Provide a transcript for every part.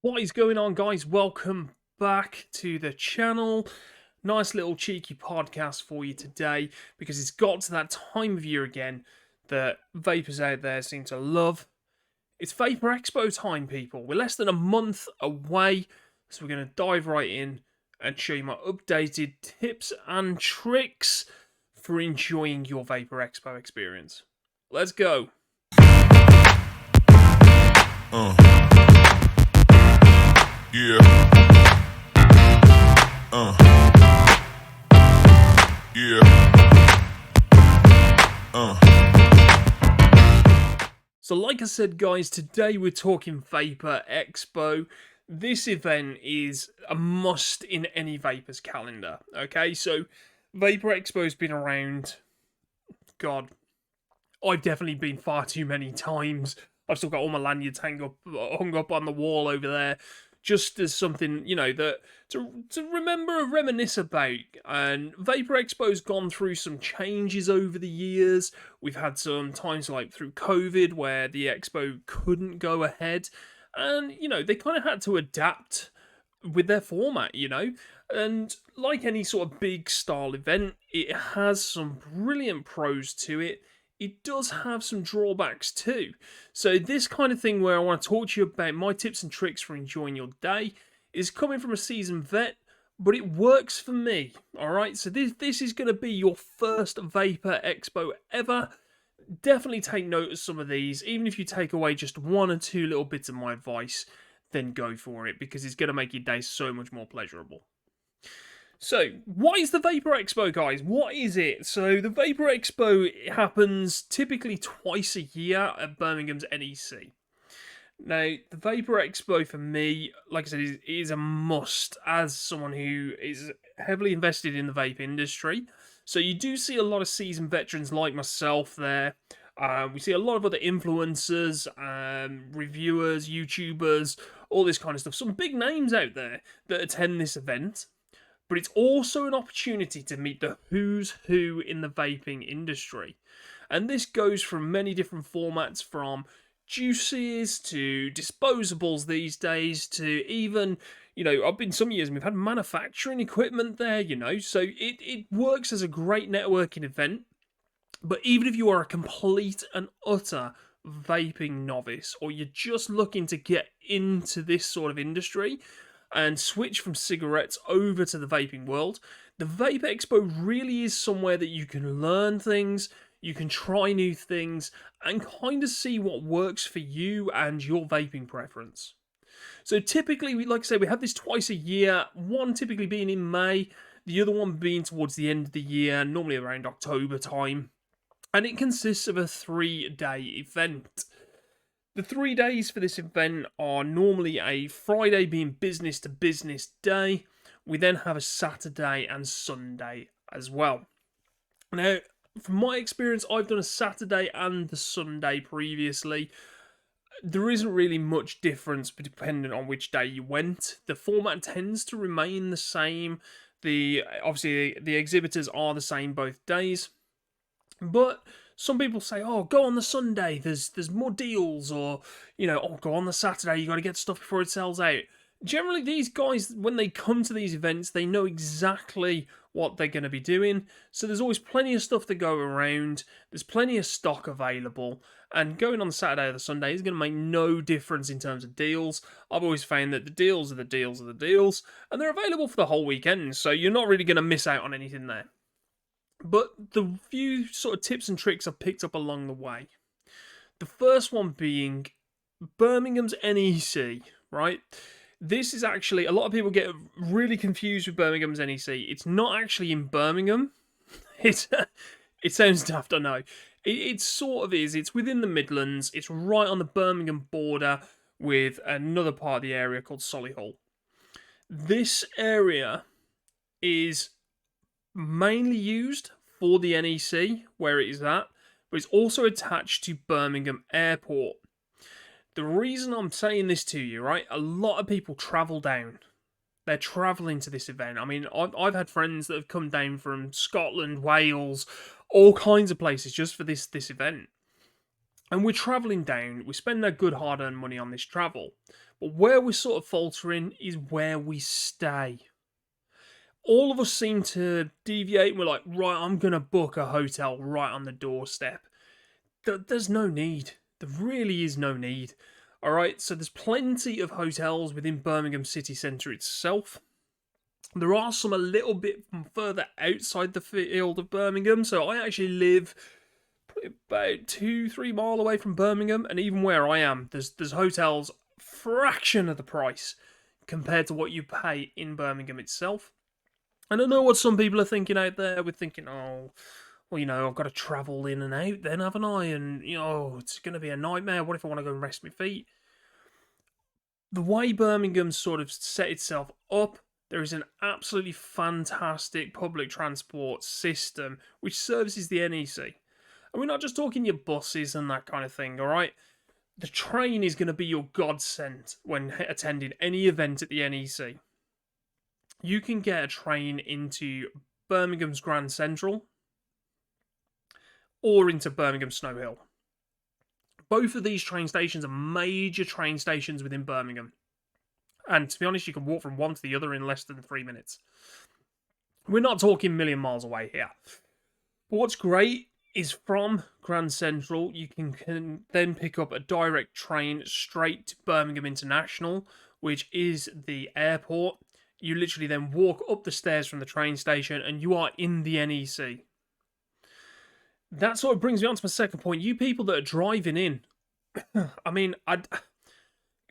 What is going on, guys? Welcome back to the channel. Nice little cheeky podcast for you today because it's got to that time of year again that vapors out there seem to love. It's Vaper Expo time, people. We're less than a month away, so we're going to dive right in and show you my updated tips and tricks for enjoying your Vaper Expo experience. Let's go. Yeah. Yeah. So like I said, guys, today we're talking Vaper Expo. This event is a must in any Vapor's calendar, okay? So Vaper Expo's been around, God, I've definitely been far too many times. I've still got all my lanyards hung up on the wall over there, just as something, that to remember and reminisce about. And Vaper Expo's gone through some changes over the years. We've had some times like through COVID where the expo couldn't go ahead, and they kind of had to adapt with their format, And like any sort of big style event, it has some brilliant pros to it. It does have some drawbacks too. So this kind of thing where I want to talk to you about my tips and tricks for enjoying your day is coming from a seasoned vet, but it works for me. Alright, so this is going to be your first Vaper Expo ever. Definitely take note of some of these. Even if you take away just one or two little bits of my advice, then go for it, because it's going to make your day so much more pleasurable. So, what is the Vaper Expo, guys? What is it? So, the Vaper Expo happens typically twice a year at Birmingham's NEC. Now, the Vaper Expo for me, like I said, is a must as someone who is heavily invested in the vape industry. So, you do see a lot of seasoned veterans like myself there. We see a lot of other influencers, reviewers, YouTubers, all this kind of stuff. Some big names out there that attend this event. But it's also an opportunity to meet the who's who in the vaping industry. And this goes from many different formats, from juices to disposables these days to even, I've been some years and we've had manufacturing equipment there, so it works as a great networking event. But even if you are a complete and utter vaping novice, or you're just looking to get into this sort of industry and switch from cigarettes over to the vaping world, the Vape Expo really is somewhere that you can learn things, you can try new things, and kind of see what works for you and your vaping preference. So typically, like I say, we have this twice a year, one typically being in May, the other one being towards the end of the year, normally around October time. And it consists of a 3-day event. The 3 days for this event are normally a Friday being business to business day. We then have a Saturday and Sunday as well. Now, from my experience, I've done a Saturday and the Sunday previously. There isn't really much difference depending on which day you went. The format tends to remain the same. Obviously, the exhibitors are the same both days. But some people say, oh, go on the Sunday, there's more deals, or, oh, go on the Saturday, you got to get stuff before it sells out. Generally, these guys, when they come to these events, they know exactly what they're going to be doing. So there's always plenty of stuff to go around. There's plenty of stock available. And going on the Saturday or the Sunday is going to make no difference in terms of deals. I've always found that the deals are the deals are the deals. And they're available for the whole weekend. So you're not really going to miss out on anything there. But the few sort of tips and tricks I've picked up along the way. The first one being Birmingham's NEC, right? This is actually, a lot of people get really confused with Birmingham's NEC. It's not actually in Birmingham. It sounds daft, I know. It sort of is. It's within the Midlands. It's right on the Birmingham border with another part of the area called Solihull. This area is mainly used for the NEC, where it is at, but it's also attached to Birmingham Airport. The reason I'm saying this to you, right, a lot of people travel down. They're travelling to this event. I mean, I've had friends that have come down from Scotland, Wales, all kinds of places just for this event. And we're travelling down. We spend our good hard-earned money on this travel. But where we're sort of faltering is where we stay. All of us seem to deviate. And we're like, right, I'm going to book a hotel right on the doorstep. There's no need. There really is no need. All right, so there's plenty of hotels within Birmingham city centre itself. There are some a little bit further outside the field of Birmingham. So I actually live about 2-3 miles away from Birmingham, and even where I am, there's hotels fraction of the price compared to what you pay in Birmingham itself. And I know what some people are thinking out there. We're thinking, oh, well, I've got to travel in and out then, haven't I? And, it's going to be a nightmare. What if I want to go and rest my feet? The way Birmingham's sort of set itself up, there is an absolutely fantastic public transport system which services the NEC. And we're not just talking your buses and that kind of thing, alright? The train is going to be your godsend when attending any event at the NEC. You can get a train into Birmingham's Grand Central or into Birmingham Snow Hill. Both of these train stations are major train stations within Birmingham. And to be honest, you can walk from one to the other in less than 3 minutes. We're not talking a million miles away here. But what's great is from Grand Central, you can then pick up a direct train straight to Birmingham International, which is the airport. You literally then walk up the stairs from the train station and you are in the NEC. That sort of brings me on to my second point. You people that are driving in, I mean, I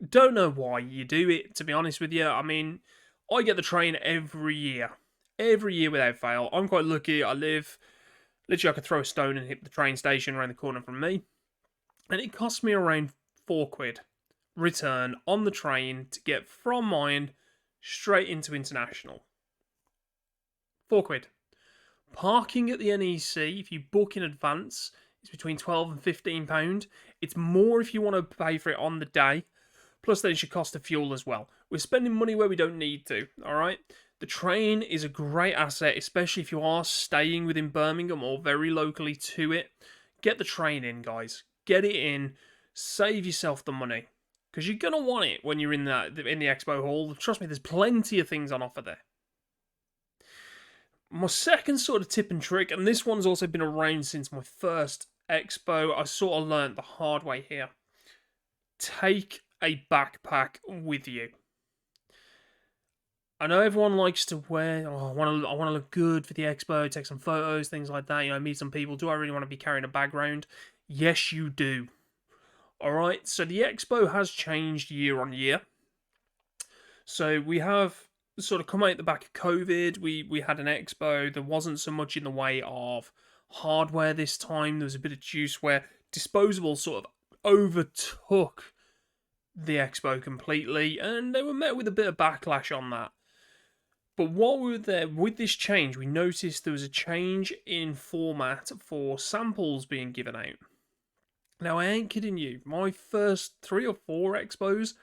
don't know why you do it, to be honest with you. I mean, I get the train every year without fail. I'm quite lucky. I live, literally, I could throw a stone and hit the train station around the corner from me. And it costs me around £4 return on the train to get from mine straight into International. £4. Parking at the NEC, if you book in advance, is between £12 and £15. It's more if you want to pay for it on the day. Plus, there's your cost of fuel as well. We're spending money where we don't need to, alright? The train is a great asset, especially if you are staying within Birmingham or very locally to it. Get the train in, guys. Get it in. Save yourself the money. Because you're going to want it when you're in the expo hall. Trust me, there's plenty of things on offer there. My second sort of tip and trick, and this one's also been around since my first expo, I sort of learnt the hard way here. Take a backpack with you. I know everyone likes to wear, I want to look good for the expo, take some photos, things like that, meet some people. Do I really want to be carrying a bag around? Yes, you do. Alright, so the expo has changed year on year. So we have sort of come out the back of COVID. We had an expo. There wasn't so much in the way of hardware this time. There was a bit of juice where disposables sort of overtook the expo completely, and they were met with a bit of backlash on that. But while we were there, with this change, we noticed there was a change in format for samples being given out. Now, I ain't kidding you. My first 3 or 4 expos,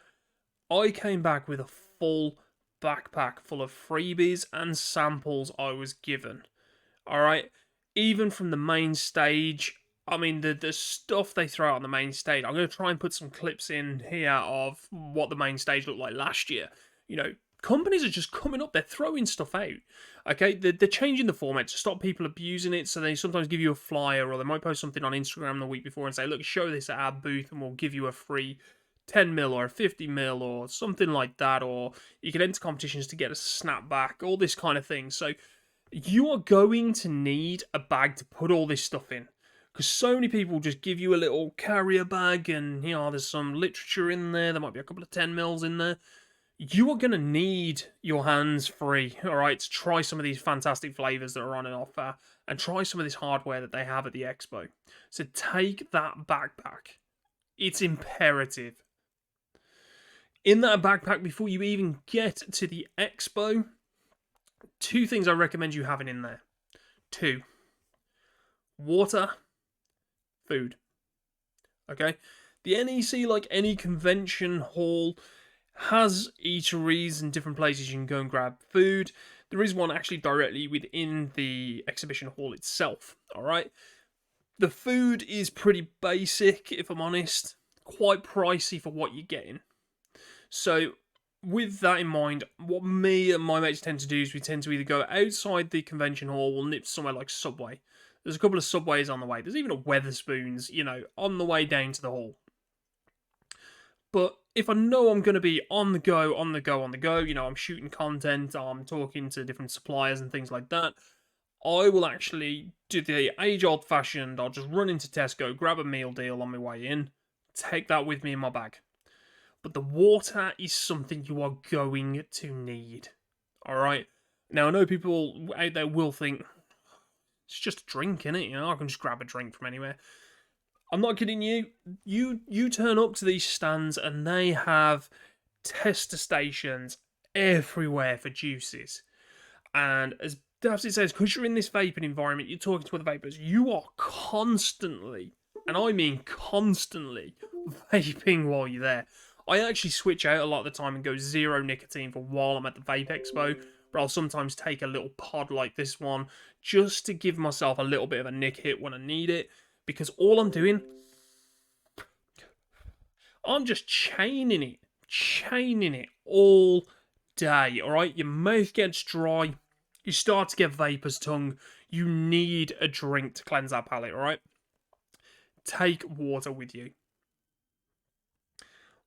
I came back with a full backpack full of freebies and samples I was given. Alright? Even from the main stage, I mean, the stuff they throw out on the main stage, I'm going to try and put some clips in here of what the main stage looked like last year. Companies are just coming up, they're throwing stuff out. Okay, they're changing the format to stop people abusing it, so they sometimes give you a flyer, or they might post something on Instagram the week before and say, look, show this at our booth and we'll give you a free 10mm or a 50mm or something like that, or you can enter competitions to get a snapback, all this kind of thing. So you are going to need a bag to put all this stuff in, because so many people just give you a little carrier bag and, there's some literature in there, there might be a couple of 10mm in there. You are going to need your hands free, alright, to try some of these fantastic flavours that are on offer and try some of this hardware that they have at the expo. So take that backpack. It's imperative. In that backpack, before you even get to the expo, 2 things I recommend you having in there. 2. Water, food. Okay? The NEC, like any convention hall, has eateries and different places you can go and grab food. There is one actually directly within the exhibition hall itself, alright? The food is pretty basic, if I'm honest. Quite pricey for what you're getting. So, with that in mind, what me and my mates tend to do is we tend to either go outside the convention hall or nip somewhere like Subway. There's a couple of Subways on the way. There's even a Weatherspoons, on the way down to the hall. But if I know I'm going to be on the go, on the go, on the go, I'm shooting content, I'm talking to different suppliers and things like that, I will actually do the age old fashioned, I'll just run into Tesco, grab a meal deal on my way in, take that with me in my bag. But the water is something you are going to need. Alright? Now, I know people out there will think, it's just a drink, innit? I can just grab a drink from anywhere. I'm not kidding you. You turn up to these stands and they have tester stations everywhere for juices. And as Dapsy says, because you're in this vaping environment, you're talking to other vapors, you are constantly, and I mean constantly, vaping while you're there. I actually switch out a lot of the time and go zero nicotine for while I'm at the Vape Expo, but I'll sometimes take a little pod like this one just to give myself a little bit of a nick hit when I need it, because all I'm doing, I'm just chaining it all day, alright? Your mouth gets dry, you start to get vapor's tongue, you need a drink to cleanse that palate, alright? Take water with you.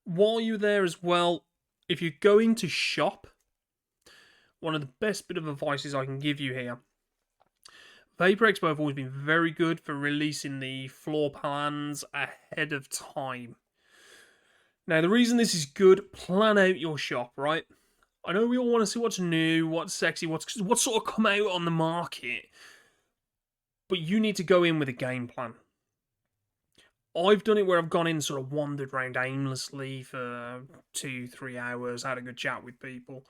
While you're there as well, if you're going to shop, one of the best bit of advices I can give you here, Vaper Expo have always been very good for releasing the floor plans ahead of time. Now, the reason this is good, plan out your shop, right? I know we all want to see what's new, what's sexy, what's sort of come out on the market, but you need to go in with a game plan. I've done it where I've gone in, sort of wandered around aimlessly for 2-3 hours, had a good chat with people,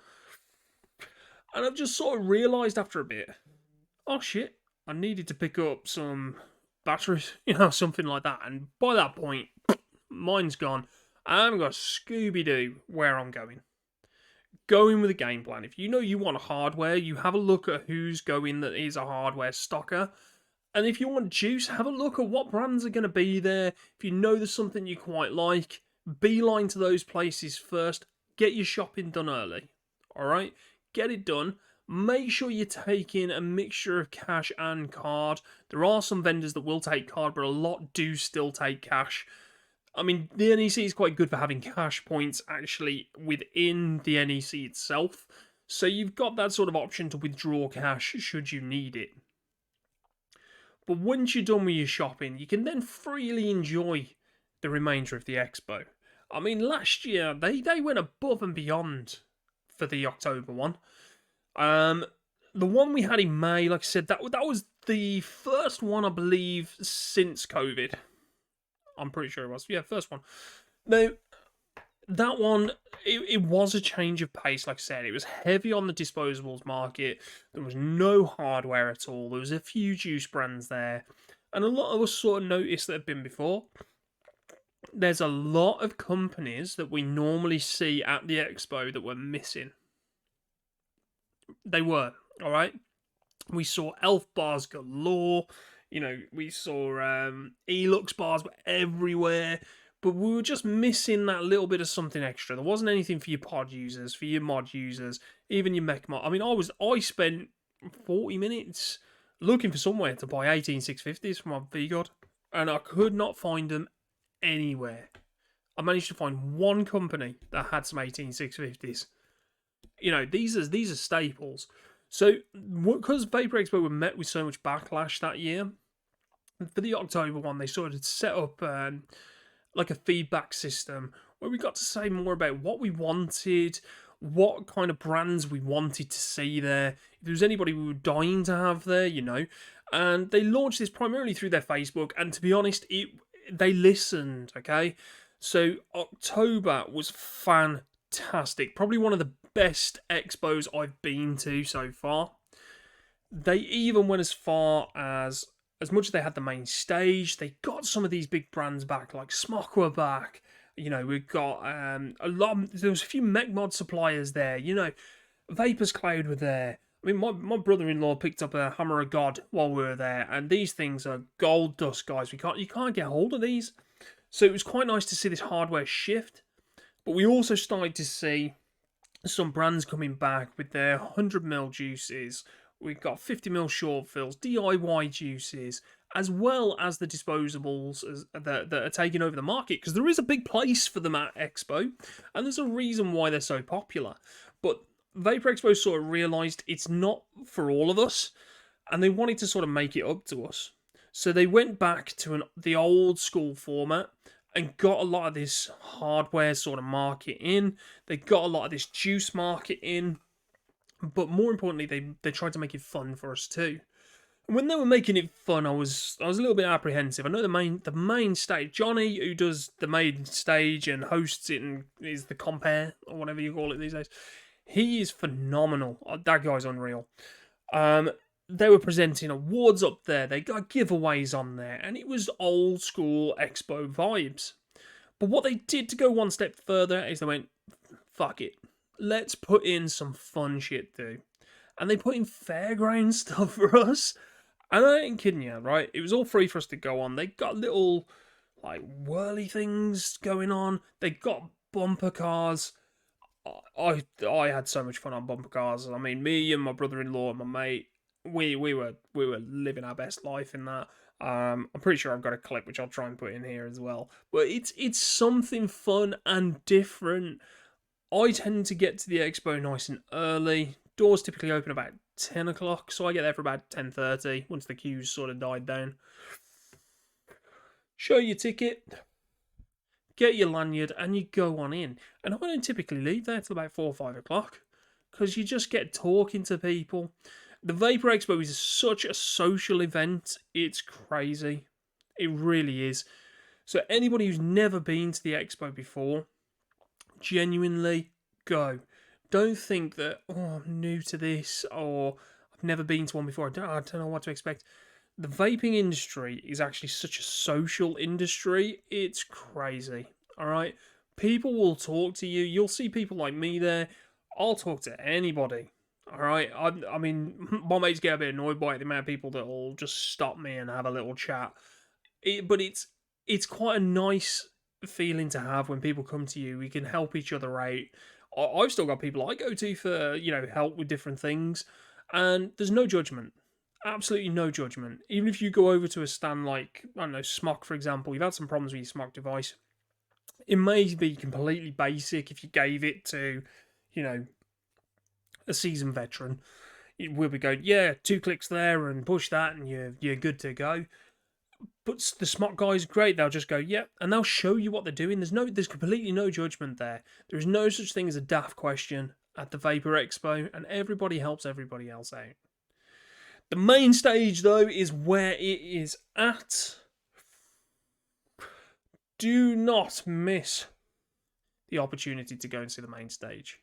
and I've just sort of realised after a bit, oh shit, I needed to pick up some batteries, something like that, and by that point, mine's gone. I haven't got a Scooby-Doo where I'm going. Go in with a game plan. If you know you want hardware, you have a look at who's going that is a hardware stocker. And if you want juice, have a look at what brands are going to be there. If you know there's something you quite like, beeline to those places first. Get your shopping done early. Alright? Get it done. Make sure you're taking a mixture of cash and card. There are some vendors that will take card, but a lot do still take cash. I mean, the NEC is quite good for having cash points actually within the NEC itself. So you've got that sort of option to withdraw cash should you need it. But once you're done with your shopping, you can then freely enjoy the remainder of the expo. I mean, last year, they went above and beyond for the October one. The one we had in May, like I said, that was the first one, I believe, since COVID. I'm pretty sure it was. Yeah, first one. Now, that one, it was a change of pace, like I said. It was heavy on the disposables market. There was no hardware at all. There was a few juice brands there. And a lot of us sort of noticed that had been before. There's a lot of companies that we normally see at the expo that were missing. They were, alright? We saw Elf bars galore. We saw Elux bars were everywhere, but we were just missing that little bit of something extra. There wasn't anything for your pod users, for your mod users, even your mech mod. I mean, I spent 40 minutes looking for somewhere to buy 18650s from my VGod, and I could not find them anywhere. I managed to find one company that had some 18650s. These are staples. So, because Vaper Expo were met with so much backlash that year, for the October one, they sort of set up like a feedback system where we got to say more about what we wanted, what kind of brands we wanted to see there, if there was anybody we were dying to have there, And they launched this primarily through their Facebook, and to be honest, they listened, okay? So October was fantastic. Probably one of the best expos I've been to so far. They even went as far as much as they had the main stage, they got some of these big brands back, like Smok were back. We've got there was a few mech mod suppliers there. Vapor's Cloud were there. I mean, my brother-in-law picked up a Hammer of God while we were there, and these things are gold dust, guys. You can't get hold of these. So it was quite nice to see this hardware shift. But we also started to see some brands coming back with their 100 ml juices. We've got 50 ml short fills, DIY juices, as well as the disposables that are taking over the market, because there is a big place for them at Expo, and there's a reason why they're so popular. But Vapor Expo sort of realised it's not for all of us, and they wanted to sort of make it up to us. So they went back to the old school format and got a lot of this hardware sort of market in. They got a lot of this juice market in, but more importantly, they tried to make it fun for us too. And when they were making it fun, I was a little bit apprehensive. I know the main stage, Johnny, who does the main stage and hosts it and is the compare or whatever you call it these days. He is phenomenal. That guy's unreal. They were presenting awards up there. They got giveaways on there, and it was old school Expo vibes. But what they did to go one step further is they went, fuck it. Let's put in some fun shit too. And they put in fairground stuff for us. And I ain't kidding you, right? It was all free for us to go on. They got little, like, whirly things going on. They got bumper cars. I had so much fun on bumper cars. I mean, me and my brother-in-law and my mate, we were living our best life in that. I'm pretty sure I've got a clip which I'll try and put in here as well. But it's something fun and different. I tend to get to the expo nice and early. Doors typically open about 10 o'clock, so I get there for about 10:30 once the queues sort of died down. Show your ticket, get your lanyard, and you go on in. And I don't typically leave there till about 4 or 5 o'clock because you just get talking to people. The Vaper Expo is such a social event, it's crazy. It really is. So anybody who's never been to the expo before, genuinely go. Don't think that, oh, I'm new to this, or I've never been to one before, I don't know what to expect. The vaping industry is actually such a social industry, it's crazy, alright? People will talk to you, you'll see people like me there, I'll talk to anybody, alright? I mean, my mates get a bit annoyed by the amount of people that will just stop me and have a little chat. But it's quite a nice feeling to have when people come to you. We can help each other out. I've still got people I go to for, help with different things, and there's no judgment. Absolutely no judgment. Even if you go over to a stand like, I don't know, Smok, for example, you've had some problems with your Smok device. It may be completely basic if you gave it to, a seasoned veteran. We'll be going, yeah, 2 clicks there and push that, and you're good to go. But the Smok guys, great. They'll just go, yep, and they'll show you what they're doing. There's completely no judgment there. There is no such thing as a daft question at the Vaper Expo, and everybody helps everybody else out. The main stage, though, is where it is at. Do not miss the opportunity to go and see the main stage.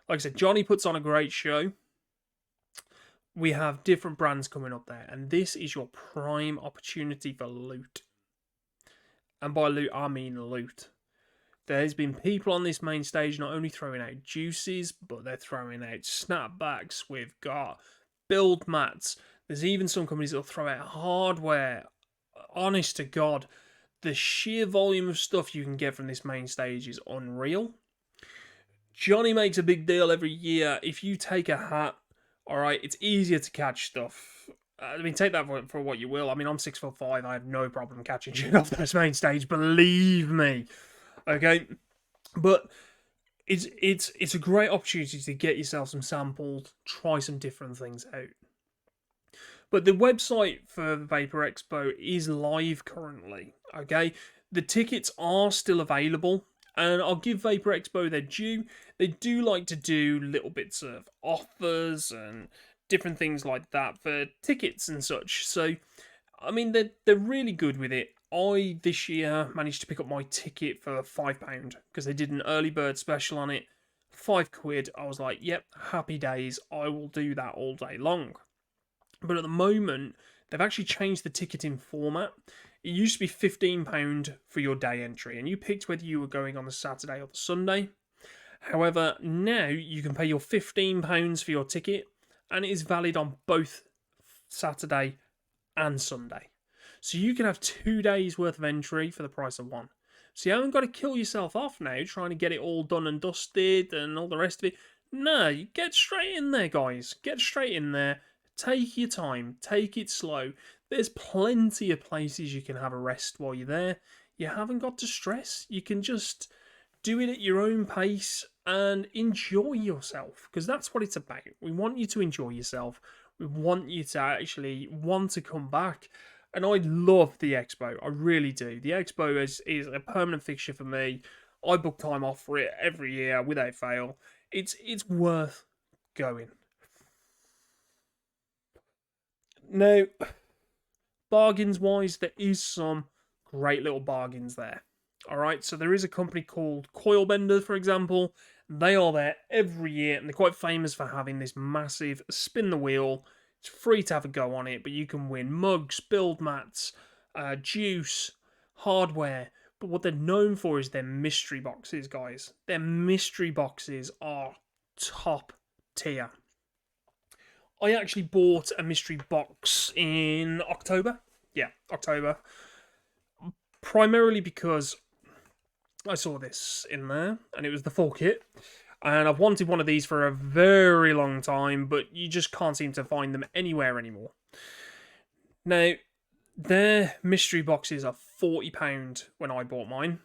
Like I said, Johnny puts on a great show. We have different brands coming up there, and this is your prime opportunity for loot. And by loot, I mean loot. There's been people on this main stage not only throwing out juices, but they're throwing out snapbacks. We've got build mats. There's even some companies that'll throw out hardware. Honest to God, the sheer volume of stuff you can get from this main stage is unreal. Johnny makes a big deal every year. If you take a hat, alright, it's easier to catch stuff. I mean, take that for what you will. I mean, I'm 6'5". I have no problem catching shit off this main stage. Believe me. Okay? But it's a great opportunity to get yourself some samples, try some different things out. But the website for the Vaper Expo is live currently. Okay? The tickets are still available. And I'll give Vaper Expo their due. They do like to do little bits of offers and different things like that for tickets and such. So, I mean, they're really good with it. I, this year, managed to pick up my ticket for £5 because they did an early bird special on it. £5. I was like, yep, happy days. I will do that all day long. But at the moment, they've actually changed the ticketing format. It used to be £15 for your day entry, and you picked whether you were going on the Saturday or the Sunday. However, now you can pay your £15 for your ticket, and it is valid on both Saturday and Sunday. So you can have 2 days worth of entry for the price of one. So you haven't got to kill yourself off now trying to get it all done and dusted and all the rest of it. No, you get straight in there, guys. Get straight in there. Take your time. Take it slow. There's plenty of places you can have a rest while you're there. You haven't got to stress. You can just do it at your own pace and enjoy yourself, because that's what it's about. We want you to enjoy yourself. We want you to actually want to come back. And I love the expo. I really do. The expo is a permanent fixture for me. I book time off for it every year without fail. It's worth going. Now, bargains wise, there is some great little bargains there. All right, so there is a company called Coilbender, for example. They are there every year, and they're quite famous for having this massive spin the wheel. It's free to have a go on it, but you can win mugs, build mats, juice, hardware. But what they're known for is their mystery boxes, guys. Their mystery boxes are top tier. I actually bought a mystery box in October. Yeah, October. Primarily because I saw this in there, and it was the full kit. And I've wanted one of these for a very long time, but you just can't seem to find them anywhere anymore. Now, their mystery boxes are £40 when I bought mine.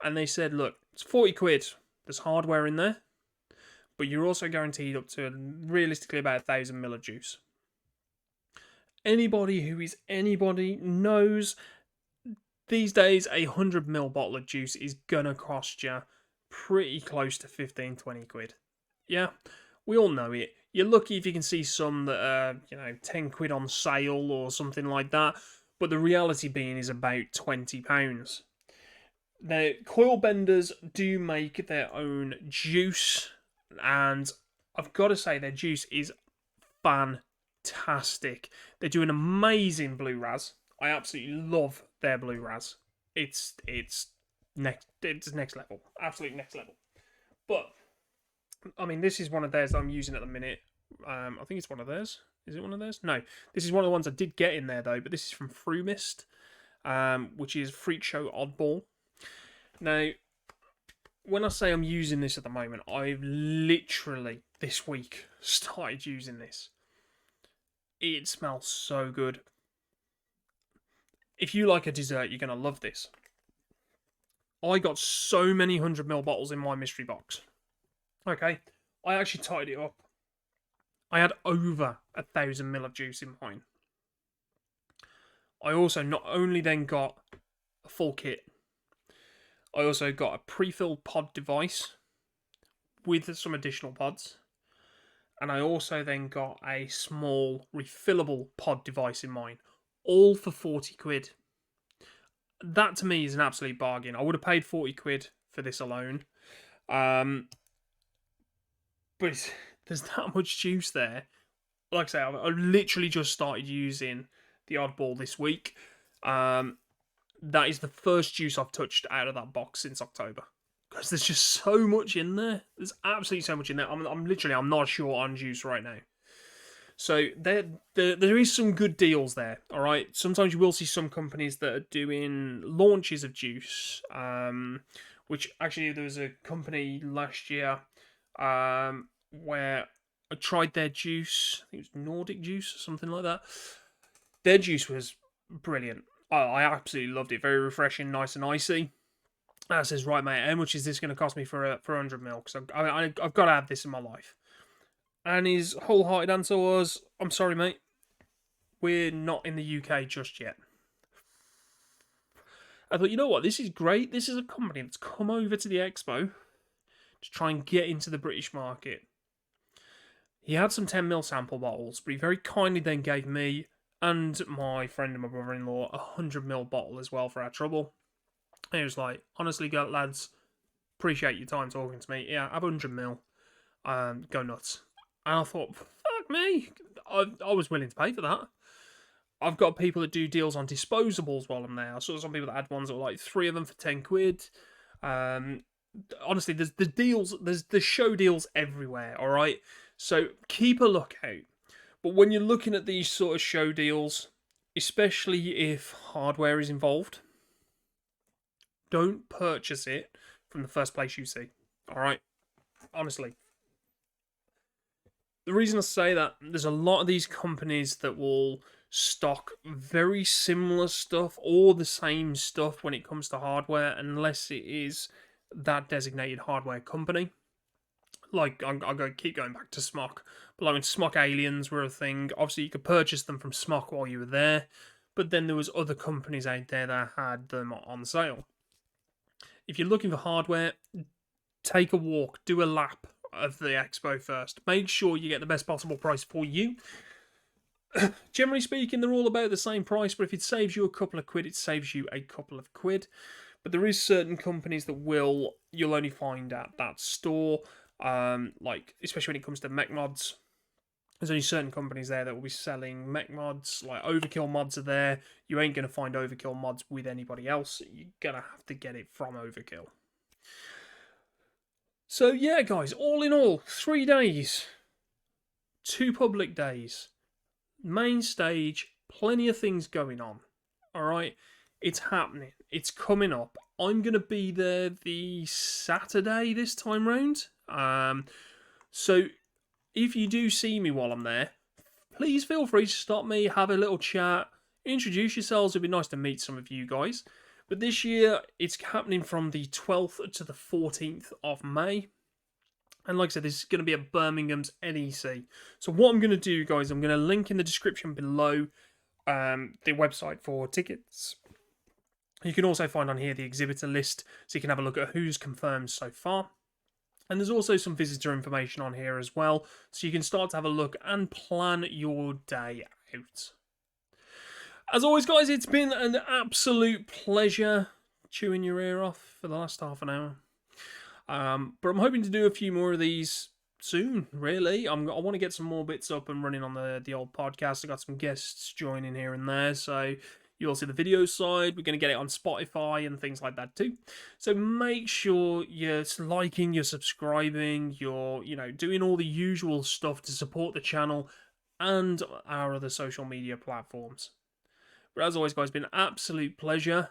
And they said, look, it's 40 quid. There's hardware in there, but you're also guaranteed up to realistically about 1,000 ml of juice. Anybody who is anybody knows these days a 100 ml bottle of juice is gonna cost you pretty close to 15-20 quid. Yeah, we all know it. You're lucky if you can see some that are, 10 quid on sale or something like that, but the reality being is about £20. Now, Coil Benders do make their own juice, and I've got to say their juice is fantastic. They do an amazing blue raz. I absolutely love their blue raz. It's next level, absolute next level. But I mean, this is one of theirs that I'm using at the minute. I think it's one of theirs. Is it one of theirs? No, this is one of the ones I did get in there though. But this is from Fruimist, which is Freak Show Oddball. Now, when I say I'm using this at the moment, I've literally this week started using this. It smells so good. If you like a dessert, you're going to love this. I got so many 100ml bottles in my mystery box. Okay, I actually tied it up. I had over 1,000 ml of juice in mine. I also not only then got a full kit, I also got a pre-filled pod device with some additional pods. And I also then got a small refillable pod device in mine. All for 40 quid. That to me is an absolute bargain. I would have paid 40 quid for this alone. But there's that much juice there. Like I say, I literally just started using the Oddball this week. That is the first juice I've touched out of that box since October. Because there's just so much in there. There's absolutely so much in there. I'm not short on juice right now. So there is some good deals there. All right. Sometimes you will see some companies that are doing launches of juice. Which actually there was a company last year where I tried their juice. I think it was Nordic Juice or something like that. Their juice was brilliant. I absolutely loved it. Very refreshing, nice and icy. I says, right, mate, how much is this going to cost me for 100ml? Because I've got to have this in my life. And his wholehearted answer was, I'm sorry, mate. We're not in the UK just yet. I thought, you know what? This is great. This is a company that's come over to the expo to try and get into the British market. He had some 10ml sample bottles, but he very kindly then gave me and my friend and my brother-in-law a 100ml bottle as well for our trouble. And he was like, honestly, lads, appreciate your time talking to me. Yeah, have 100ml. Go nuts. And I thought, fuck me. I was willing to pay for that. I've got people that do deals on disposables while I'm there. I saw some people that had ones that were like 3 of them for 10 quid. Honestly, there's the deals, there's the show deals everywhere, all right? So keep a lookout. But when you're looking at these sort of show deals, especially if hardware is involved, Don't purchase it from the first place you see. All right, honestly. The reason I say that, there's a lot of these companies that will stock very similar stuff or the same stuff when it comes to hardware, unless it is that designated hardware company. Like, keep going back to Smock, but like when Smock Aliens were a thing, obviously you could purchase them from Smock while you were there, but then there was other companies out there that had them on sale. If you're looking for hardware, take a walk, do a lap of the expo first. Make sure you get the best possible price for you. Generally speaking, they're all about the same price, but if it saves you a couple of quid, it saves you a couple of quid. But there is certain companies that you'll only find at that store, like especially when it comes to mech mods. There's only certain companies there that will be selling mech mods, like Overkill mods are there. You ain't going to find Overkill mods with anybody else. You're going to have to get it from Overkill. So yeah, guys, all in all, 3 days. 2 public days. Main stage, plenty of things going on. Alright? It's happening. It's coming up. I'm going to be there the Saturday this time round. So if you do see me while I'm there, please feel free to stop me, have a little chat, introduce yourselves. It'd be nice to meet some of you guys. But this year, it's happening from the 12th to the 14th of May. And like I said, this is going to be at Birmingham's NEC. So what I'm going to do, guys, I'm going to link in the description below the website for tickets. You can also find on here the exhibitor list, so you can have a look at who's confirmed so far. And there's also some visitor information on here as well, so you can start to have a look and plan your day out. As always, guys, it's been an absolute pleasure chewing your ear off for the last half an hour. But I'm hoping to do a few more of these soon, really. I want to get some more bits up and running on the old podcast. I got some guests joining here and there, so you'll see the video side. We're going to get it on Spotify and things like that too. So make sure you're liking, you're subscribing, you're doing all the usual stuff to support the channel and our other social media platforms. But as always, guys, it's been an absolute pleasure,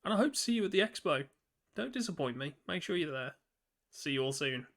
and I hope to see you at the expo. Don't disappoint me. Make sure you're there. See you all soon.